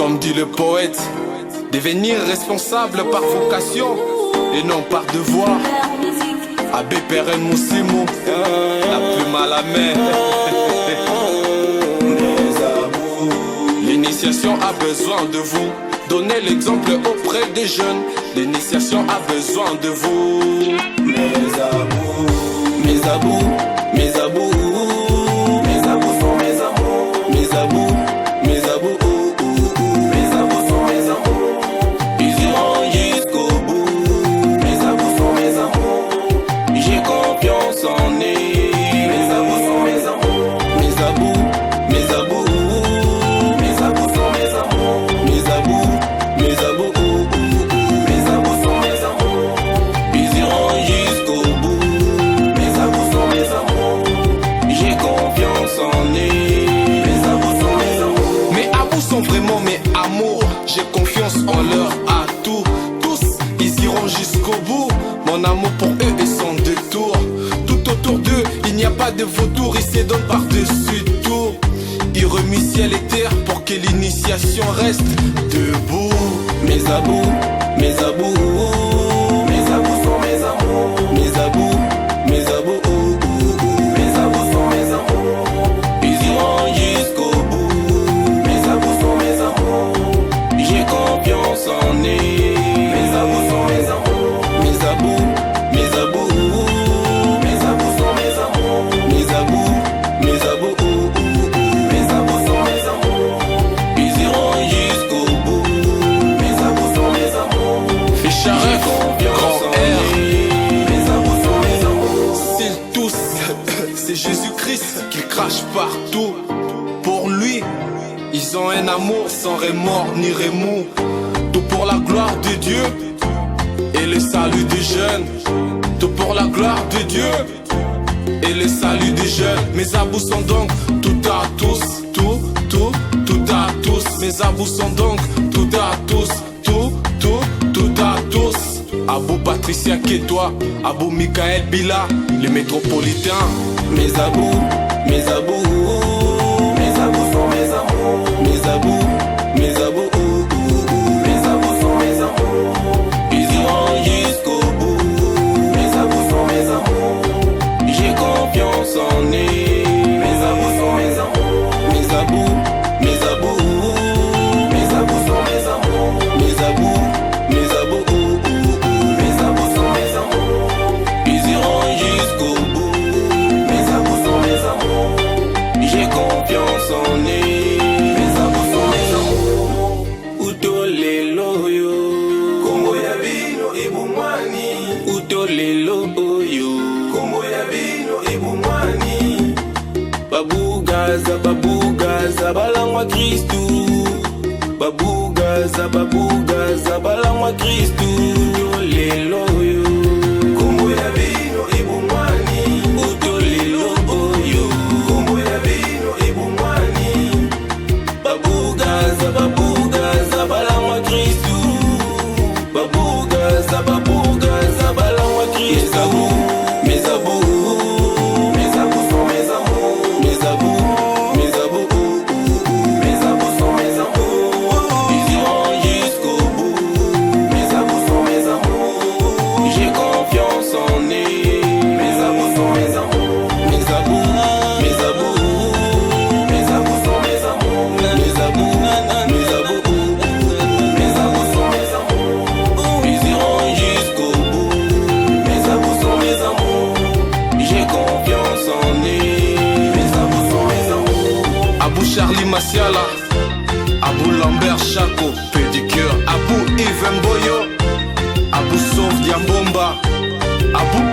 Comme dit le poète, devenir responsable par vocation et non par devoir. Abbé Perrin Moussimo, la plume à la main. L'initiation a besoin de vous. Donnez l'exemple auprès des jeunes. L'initiation a besoin de vous. Mes abous, mes abous, mes abous, mes abous sont mes amours. Mes abous, mes abous, mes abous sont mes amours. Ils iront jusqu'au bout. Mes abous sont mes amours. J'ai confiance en eux. Mes abous sont mes amours. Mes abous, mes abous, mes abous sont mes amours. Mes abous, mes abous, mes abous sont mes amours. Ils iront jusqu'au bout. Mes abous sont mes amours. J'ai confiance en eux. Mes abous sont mes amours. Mes abous sont vraiment mes amours. J'ai confiance en leur atout. Tous, ils iront jusqu'au bout. Mon amour pour eux est sans détour. Tout autour d'eux, il n'y a pas de vautour. Ils se donnent par-dessus tout. Ils remuent ciel et terre pour que l'initiation reste debout. Mes abous, mes abous, mes abous sont mes amours. Mes abous, mes abous, mes abous sont mes amours. Ils iront jusqu'au bout. Mes abous sont mes amours. J'ai confiance en eux. Mes abous sont mes amours. Mes abous, mes abous, mes abous sont mes amours. Mes abous, mes abous, mes abous sont mes amours. Ils iront jusqu'au bout. Mes abous sont mes amours. Ficharet, grand R. Mes abous sont mes amours. S'ils toussent, c'est Jésus-Christ qui crache partout. Pour lui, ils ont un amour sans remords ni remous. Tout pour la gloire de Dieu et le salut des jeunes. Tout pour la gloire de Dieu et le salut des jeunes. Mes abous sont donc tout à tous. Tout à tous. Mes abous sont donc tout à tous. Tout à tous. Abou Patricia Ketoa, Abou Michael Bila, les métropolitains. Mes abous, mes abous, mes abous sont mes amours. Mes abous, mes abous, mes abous sont mes amours. Ils iront jusqu'au bout. Mes abous sont mes amours. J'ai confiance en eux. Mes abous sont mes amours. Mes abous, mes abous, mes abous sont mes amours. Mes abous, mes abous, mes abous sont mes amours. Ils iront jusqu'au bout. Mes abous sont mes amours. J'ai confiance en eux. Mes abous sont mes amours. Utolelo yo, Kongo ya bino ibumwani. Utolelo yo, Kongo ya bino ibumwani. Babugaza, babugaza, balangwa Kristu. Babugaza, babugaza, balangwa Kristu. Utolelo yo, Kongo ya bino ibumwani. Utolelo yo, Kongo ya bino ibumwani. Babugaza, babugaza, balangwa Kristu. Babugaza, babugaza, balangwa Kristu. Mes abous, mes abous sont mes amours. Mes abous, mes abous, mes abous sont mes amours. Ils iront jusqu'au bout. Mes abous sont mes amours. J'ai confiance en eux. Mes abous sont mes amours. Mes abous, mes abous, mes abous sont mes amours. Mes abous, mes abous, mes abous sont mes amours. Ils iront jusqu'au bout. Mes abous sont mes amours. J'ai confiance en eux. Mes abous sont mes amours. Abou Charlie Massiala, Abou Lambert Chaco, Pédicure, Abou Yves Mboyo, Abou Sauf Diambomba, Abou